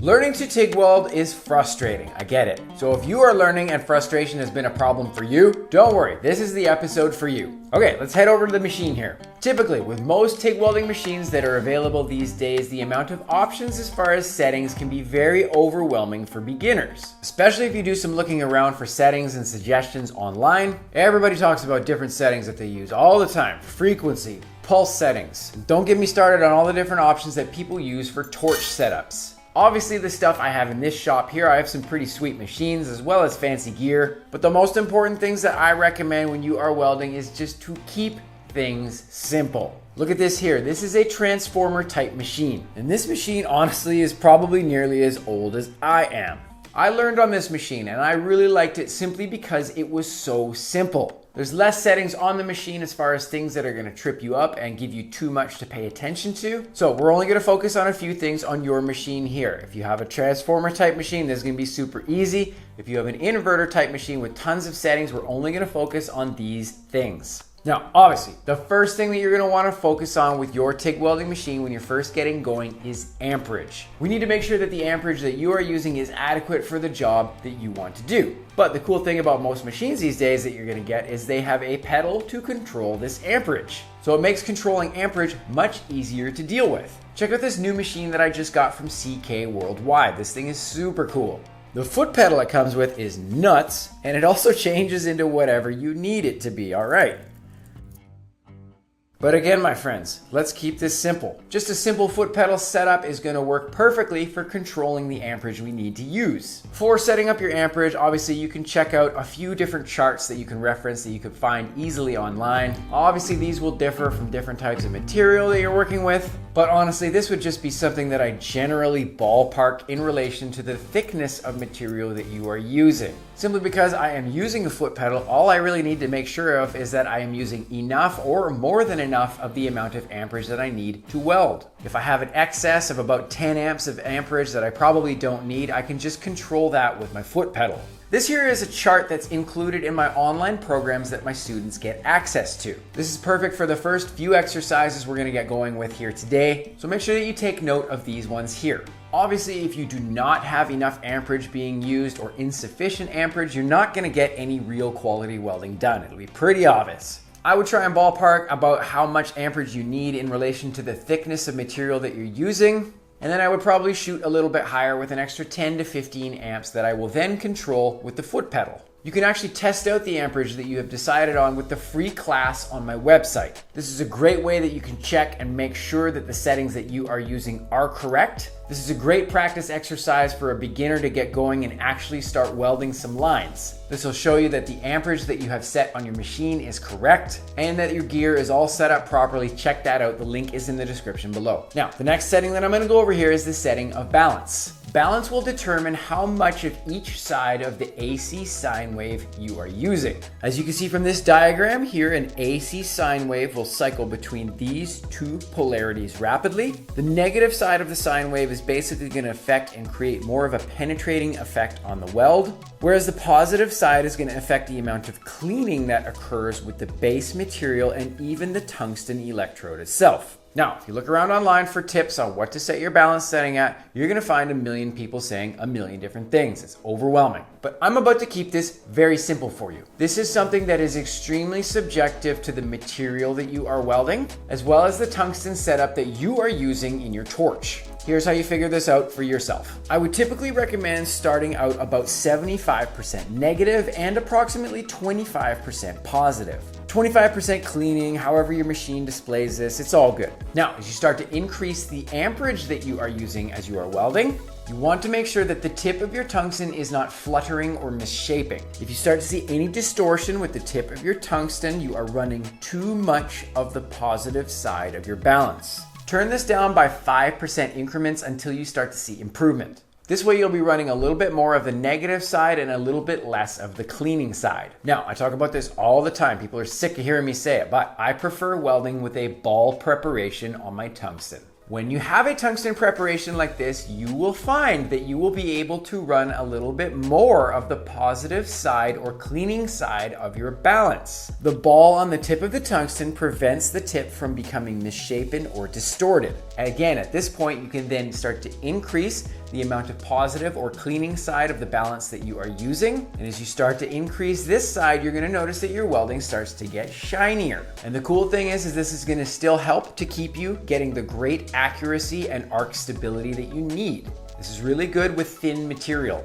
Learning to TIG weld is frustrating, I get it. So if you are learning and frustration has been a problem for you, don't worry, this is the episode for you. Okay, let's head over to the machine here. Typically, with most TIG welding machines that are available these days, the amount of options as far as settings can be very overwhelming for beginners. Especially if you do some looking around for settings and suggestions online. Everybody talks about different settings that they use all the time. Frequency, pulse settings. Don't get me started on all the different options that people use for torch setups. Obviously, the stuff I have in this shop here, I have some pretty sweet machines as well as fancy gear, but the most important things that I recommend when you are welding is just to keep things simple. Look at this here. This is a transformer type machine, and this machine honestly is probably nearly as old as I am. I learned on this machine and I really liked it simply because it was so simple. There's less settings on the machine as far as things that are going to trip you up and give you too much to pay attention to. So we're only going to focus on a few things on your machine here. If you have a transformer type machine, this is going to be super easy. If you have an inverter type machine with tons of settings, we're only going to focus on these things. Now, obviously, the first thing that you're going to want to focus on with your TIG welding machine when you're first getting going is amperage. We need to make sure that the amperage that you are using is adequate for the job that you want to do. But the cool thing about most machines these days that you're going to get is they have a pedal to control this amperage. So it makes controlling amperage much easier to deal with. Check out this new machine that I just got from CK Worldwide. This thing is super cool. The foot pedal it comes with is nuts, and it also changes into whatever you need it to be, all right? But again, my friends, let's keep this simple. Just a simple foot pedal setup is going to work perfectly for controlling the amperage we need to use. For setting up your amperage, obviously you can check out a few different charts that you can reference that you could find easily online. Obviously these will differ from different types of material that you're working with, but honestly this would just be something that I generally ballpark in relation to the thickness of material that you are using. Simply because I am using a foot pedal, all I really need to make sure of is that I am using enough or more than enough of the amount of amperage that I need to weld. If I have an excess of about 10 amps of amperage that I probably don't need, I can just control that with my foot pedal. This here is a chart that's included in my online programs that my students get access to. This is perfect for the first few exercises we're going to get going with here today, so make sure that you take note of these ones here. Obviously, if you do not have enough amperage being used or insufficient amperage, you're not going to get any real quality welding done. It'll be pretty obvious. I would try and ballpark about how much amperage you need in relation to the thickness of material that you're using. And then I would probably shoot a little bit higher with an extra 10 to 15 amps that I will then control with the foot pedal. You can actually test out the amperage that you have decided on with the free class on my website. This is a great way that you can check and make sure that the settings that you are using are correct. This is a great practice exercise for a beginner to get going and actually start welding some lines. This will show you that the amperage that you have set on your machine is correct and that your gear is all set up properly. Check that out. The link is in the description below. Now, the next setting that I'm going to go over here is the setting of balance. Balance will determine how much of each side of the AC sine wave you are using. As you can see from this diagram here, an AC sine wave will cycle between these two polarities rapidly. The negative side of the sine wave is basically going to affect and create more of a penetrating effect on the weld, whereas the positive side is going to affect the amount of cleaning that occurs with the base material and even the tungsten electrode itself. Now, if you look around online for tips on what to set your balance setting at, you're going to find a million people saying a million different things. It's overwhelming. But I'm about to keep this very simple for you. This is something that is extremely subjective to the material that you are welding, as well as the tungsten setup that you are using in your torch. Here's how you figure this out for yourself. I would typically recommend starting out about 75% negative and approximately 25% positive. 25% cleaning, however your machine displays this, it's all good. Now, as you start to increase the amperage that you are using as you are welding, you want to make sure that the tip of your tungsten is not fluttering or misshapen. If you start to see any distortion with the tip of your tungsten, you are running too much of the positive side of your balance. Turn this down by 5% increments until you start to see improvement. This way you'll be running a little bit more of the negative side and a little bit less of the cleaning side. Now, I talk about this all the time. People are sick of hearing me say it, but I prefer welding with a ball preparation on my tungsten. When you have a tungsten preparation like this, you will find that you will be able to run a little bit more of the positive side or cleaning side of your balance. The ball on the tip of the tungsten prevents the tip from becoming misshapen or distorted. And again, at this point, you can then start to increase the amount of positive or cleaning side of the balance that you are using. And as you start to increase this side, you're gonna notice that your welding starts to get shinier. And the cool thing is this is gonna still help to keep you getting the great accuracy and arc stability that you need. This is really good with thin material.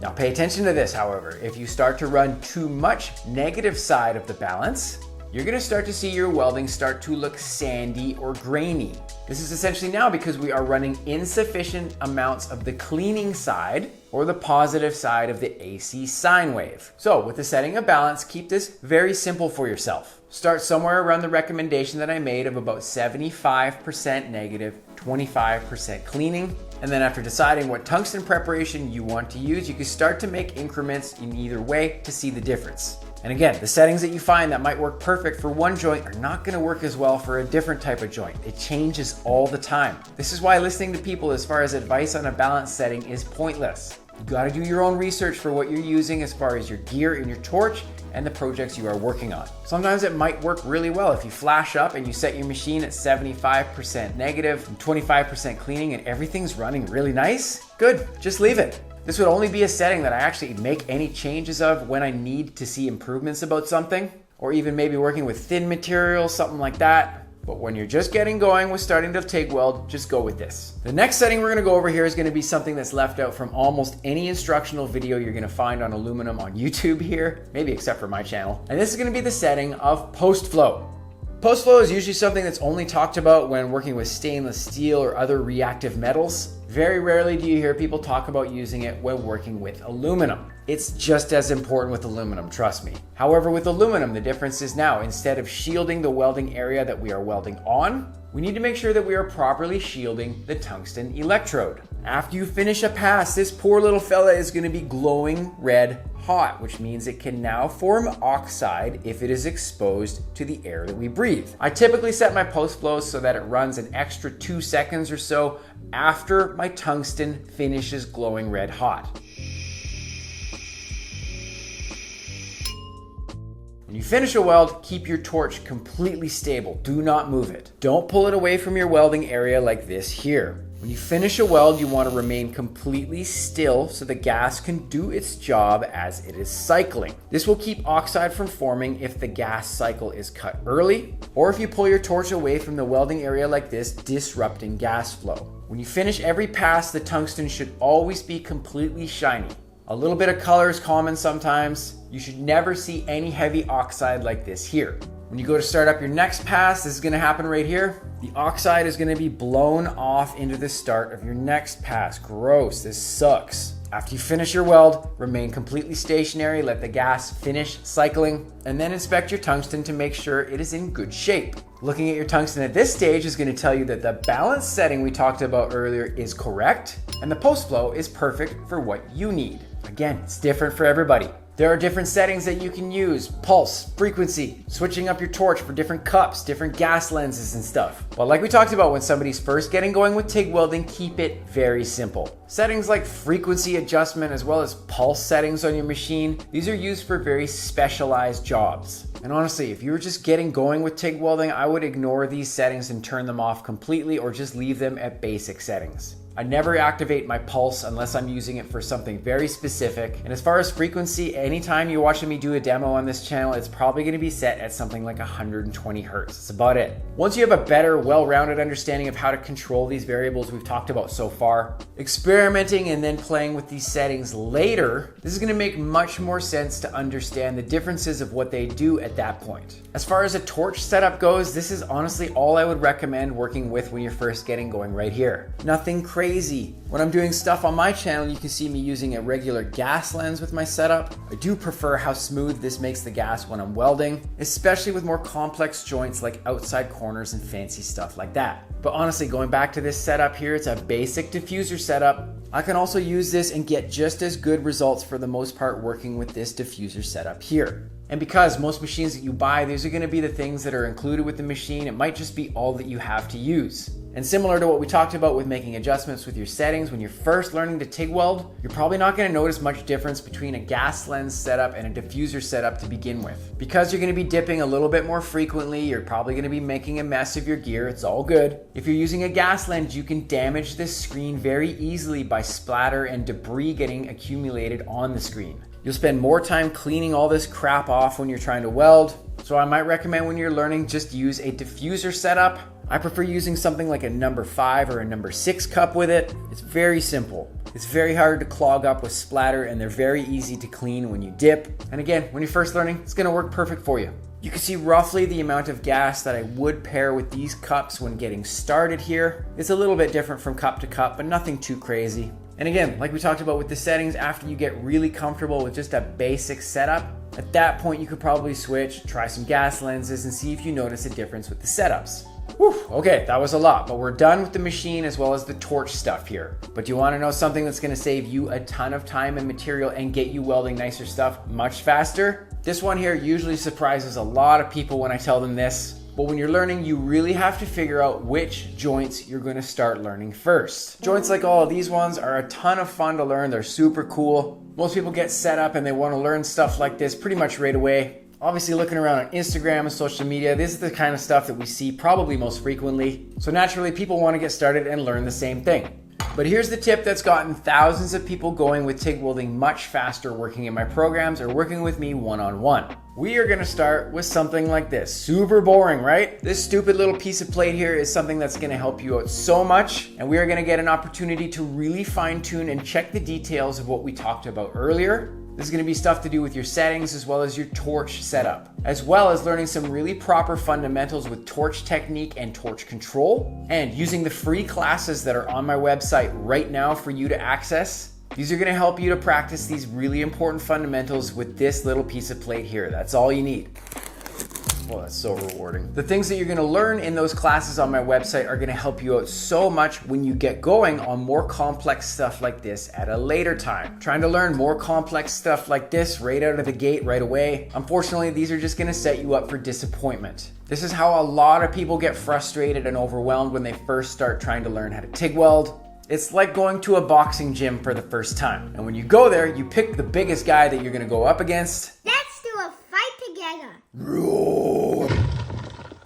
Now pay attention to this, however. If you start to run too much negative side of the balance, you're gonna start to see your welding start to look sandy or grainy. This is essentially now because we are running insufficient amounts of the cleaning side or the positive side of the AC sine wave. So with the setting of balance, keep this very simple for yourself. Start somewhere around the recommendation that I made of about 75% negative, 25% cleaning. And then after deciding what tungsten preparation you want to use, you can start to make increments in either way to see the difference. And again, the settings that you find that might work perfect for one joint are not gonna work as well for a different type of joint. It changes all the time. This is why listening to people as far as advice on a balance setting is pointless. You gotta do your own research for what you're using as far as your gear and your torch and the projects you are working on. Sometimes it might work really well if you flash up and you set your machine at 75% negative and 25% cleaning and everything's running really nice. Good, just leave it. This would only be a setting that I actually make any changes of when I need to see improvements about something, or even maybe working with thin material, something like that. But when you're just getting going with starting to TIG weld, just go with this. The next setting we're gonna go over here is gonna be something that's left out from almost any instructional video you're gonna find on aluminum on YouTube here, maybe except for my channel. And this is gonna be the setting of post flow. Post flow is usually something that's only talked about when working with stainless steel or other reactive metals. Very rarely do you hear people talk about using it when working with aluminum. It's just as important with aluminum, trust me. However, with aluminum, the difference is now instead of shielding the welding area that we are welding on, we need to make sure that we are properly shielding the tungsten electrode. After you finish a pass, this poor little fella is gonna be glowing red hot, which means it can now form oxide if it is exposed to the air that we breathe. I typically set my post flows so that it runs an extra 2 seconds or so after my tungsten finishes glowing red hot. When you finish a weld, keep your torch completely stable. Do not move it. Don't pull it away from your welding area like this here. When you finish a weld, you want to remain completely still so the gas can do its job as it is cycling. This will keep oxide from forming if the gas cycle is cut early, or if you pull your torch away from the welding area like this, disrupting gas flow. When you finish every pass, the tungsten should always be completely shiny. A little bit of color is common sometimes. You should never see any heavy oxide like this here. When you go to start up your next pass, this is gonna happen right here. The oxide is gonna be blown off into the start of your next pass. Gross, this sucks. After you finish your weld, remain completely stationary, let the gas finish cycling, and then inspect your tungsten to make sure it is in good shape. Looking at your tungsten at this stage is going to tell you that the balance setting we talked about earlier is correct, and the post flow is perfect for what you need. Again, it's different for everybody. There are different settings that you can use: pulse, frequency, switching up your torch for different cups, different gas lenses and stuff. But like we talked about when somebody's first getting going with TIG welding, keep it very simple. Settings like frequency adjustment as well as pulse settings on your machine, these are used for very specialized jobs. And honestly, if you were just getting going with TIG welding, I would ignore these settings and turn them off completely or just leave them at basic settings. I never activate my pulse unless I'm using it for something very specific. And as far as frequency, anytime you're watching me do a demo on this channel, it's probably gonna be set at something like 120 hertz. That's about it. Once you have a better, well-rounded understanding of how to control these variables we've talked about so far, experimenting and then playing with these settings later, this is gonna make much more sense to understand the differences of what they do at that point. As far as a torch setup goes, this is honestly all I would recommend working with when you're first getting going right here. Nothing crazy. When I'm doing stuff on my channel, you can see me using a regular gas lens with my setup. I do prefer how smooth this makes the gas when I'm welding, especially with more complex joints like outside corners and fancy stuff like that. But honestly, going back to this setup here, it's a basic diffuser setup. I can also use this and get just as good results for the most part working with this diffuser setup here. And because most machines that you buy, these are gonna be the things that are included with the machine, it might just be all that you have to use. And similar to what we talked about with making adjustments with your settings when you're first learning to TIG weld, you're probably not going to notice much difference between a gas lens setup and a diffuser setup to begin with. Because you're going to be dipping a little bit more frequently, you're probably going to be making a mess of your gear. It's all good. If you're using a gas lens, you can damage this screen very easily by splatter and debris getting accumulated on the screen. You'll spend more time cleaning all this crap off when you're trying to weld. So I might recommend when you're learning, just use a diffuser setup. I prefer using something like a number 5 or a number 6 cup with it. It's very simple. It's very hard to clog up with splatter, and they're very easy to clean when you dip. And again, when you're first learning, it's gonna work perfect for you. You can see roughly the amount of gas that I would pair with these cups when getting started here. It's a little bit different from cup to cup, but nothing too crazy. And again, like we talked about with the settings, after you get really comfortable with just a basic setup, at that point you could probably switch, try some gas lenses, and see if you notice a difference with the setups. Whew, okay, that was a lot, but we're done with the machine as well as the torch stuff here. But do you want to know something that's going to save you a ton of time and material and get you welding nicer stuff much faster? This one here usually surprises a lot of people when I tell them this. But when you're learning, you really have to figure out which joints you're going to start learning first. Joints like all of these ones are a ton of fun to learn. They're super cool. Most people get set up and they want to learn stuff like this pretty much right away. Obviously, looking around on Instagram and social media, this is the kind of stuff that we see probably most frequently. So naturally, people want to get started and learn the same thing. But here's the tip that's gotten thousands of people going with TIG welding much faster working in my programs or working with me one-on-one. We are going to start with something like this. Super boring, right? This stupid little piece of plate here is something that's going to help you out so much, and we are going to get an opportunity to really fine-tune and check the details of what we talked about earlier. This is going to be stuff to do with your settings as well as your torch setup, as well as learning some really proper fundamentals with torch technique and torch control, and using the free classes that are on my website right now for you to access. These are going to help you to practice these really important fundamentals with this little piece of plate here. That's all you need. Well, that's so rewarding. The things that you're going to learn in those classes on my website are going to help you out so much when you get going on more complex stuff like this at a later time. Trying to learn more complex stuff like this right out of the gate right away, unfortunately, these are just going to set you up for disappointment. This is how a lot of people get frustrated and overwhelmed when they first start trying to learn how to TIG weld. It's like going to a boxing gym for the first time. And when you go there, you pick the biggest guy that you're going to go up against. Let's do a fight together.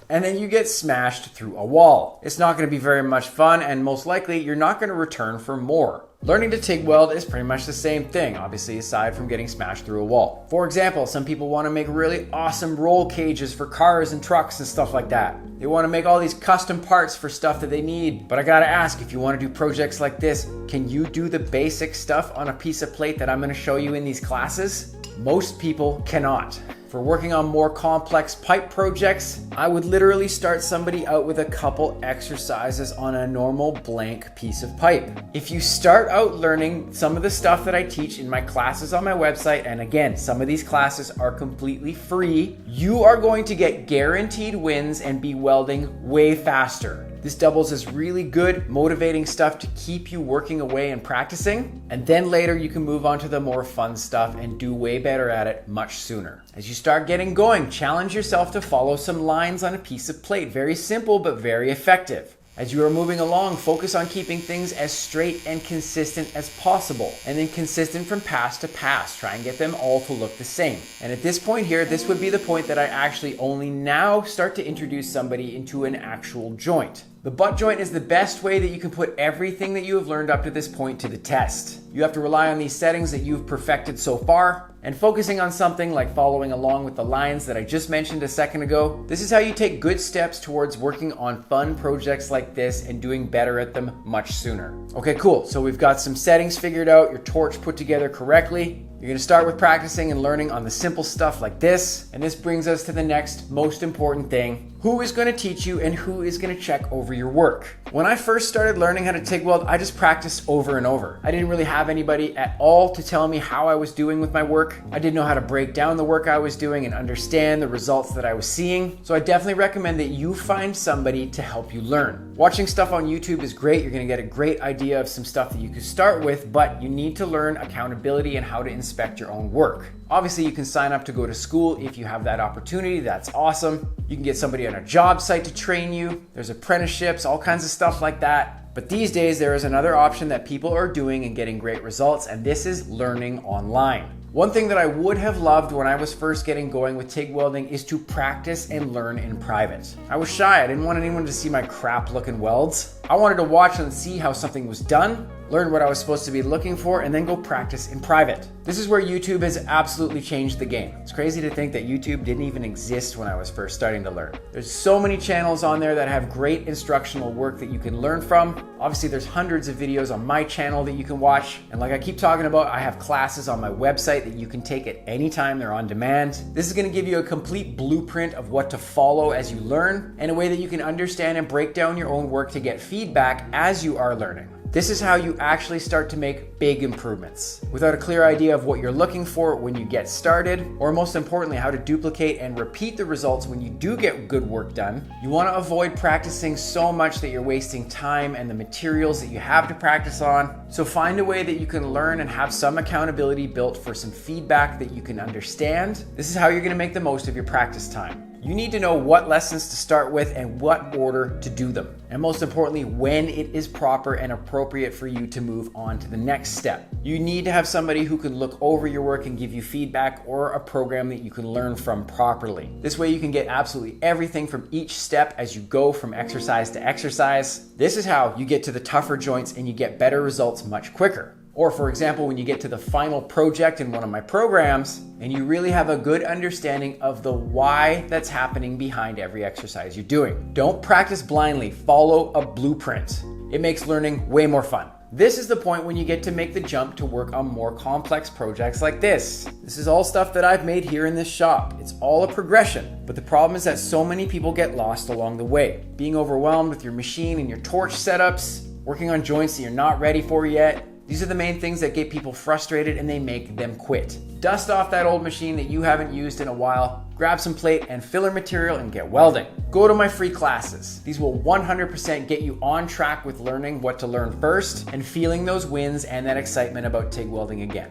And then you get smashed through a wall. It's not going to be very much fun, and most likely you're not going to return for more. Learning to TIG weld is pretty much the same thing, obviously, aside from getting smashed through a wall. For example, some people want to make really awesome roll cages for cars and trucks and stuff like that. They want to make all these custom parts for stuff that they need. But I gotta ask, if you want to do projects like this, can you do the basic stuff on a piece of plate that I'm going to show you in these classes? Most people cannot. For working on more complex pipe projects, I would literally start somebody out with a couple exercises on a normal blank piece of pipe. If you start out learning some of the stuff that I teach in my classes on my website, and again, some of these classes are completely free, you are going to get guaranteed wins and be welding way faster. This doubles as really good, motivating stuff to keep you working away and practicing. And then later you can move on to the more fun stuff and do way better at it much sooner. As you start getting going, challenge yourself to follow some lines on a piece of plate. Very simple, but very effective. As you are moving along, focus on keeping things as straight and consistent as possible, and then consistent from pass to pass. Try and get them all to look the same. And at this point here, this would be the point that I actually only now start to introduce somebody into an actual joint. The butt joint is the best way that you can put everything that you have learned up to this point to the test. You have to rely on these settings that you've perfected so far, and focusing on something like following along with the lines that I just mentioned a second ago. This is how you take good steps towards working on fun projects like this and doing better at them much sooner. Okay, cool. So we've got some settings figured out, your torch put together correctly. You're going to start with practicing and learning on the simple stuff like this. And this brings us to the next most important thing. Who is going to teach you and who is going to check over your work? When I first started learning how to TIG weld, I just practiced over and over. I didn't really have anybody at all to tell me how I was doing with my work. I didn't know how to break down the work I was doing and understand the results that I was seeing. So I definitely recommend that you find somebody to help you learn. Watching stuff on YouTube is great. You're going to get a great idea of some stuff that you could start with, but you need to learn accountability and how to inspect your own work. Obviously, you can sign up to go to school if you have that opportunity. That's awesome. You can get somebody in a job site to train you. There's apprenticeships, all kinds of stuff like that. But these days, there is another option that people are doing and getting great results, and this is learning online. One thing that I would have loved when I was first getting going with TIG welding is to practice and learn in private. I was shy. I didn't want anyone to see my crap looking welds. I wanted to watch and see how something was done, learn what I was supposed to be looking for, and then go practice in private. This is where YouTube has absolutely changed the game. It's crazy to think that YouTube didn't even exist when I was first starting to learn. There's so many channels on there that have great instructional work that you can learn from. Obviously, there's hundreds of videos on my channel that you can watch. And like I keep talking about, I have classes on my website that you can take at any time. They're on demand. This is going to give you a complete blueprint of what to follow as you learn, and a way that you can understand and break down your own work to get feedback as you are learning. This is how you actually start to make big improvements. Without a clear idea of what you're looking for when you get started, or most importantly, how to duplicate and repeat the results when you do get good work done, you want to avoid practicing so much that you're wasting time and the materials that you have to practice on. So find a way that you can learn and have some accountability built for some feedback that you can understand. This is how you're going to make the most of your practice time. You need to know what lessons to start with and what order to do them. And most importantly, when it is proper and appropriate for you to move on to the next step. You need to have somebody who can look over your work and give you feedback, or a program that you can learn from properly. This way you can get absolutely everything from each step as you go from exercise to exercise. This is how you get to the tougher joints and you get better results much quicker. Or for example, when you get to the final project in one of my programs and you really have a good understanding of the why that's happening behind every exercise you're doing. Don't practice blindly, follow a blueprint. It makes learning way more fun. This is the point when you get to make the jump to work on more complex projects like this. This is all stuff that I've made here in this shop. It's all a progression, but the problem is that so many people get lost along the way. Being overwhelmed with your machine and your torch setups, working on joints that you're not ready for yet. These are the main things that get people frustrated and they make them quit. Dust off that old machine that you haven't used in a while, grab some plate and filler material and get welding. Go to my free classes. These will 100% get you on track with learning what to learn first and feeling those wins and that excitement about TIG welding again.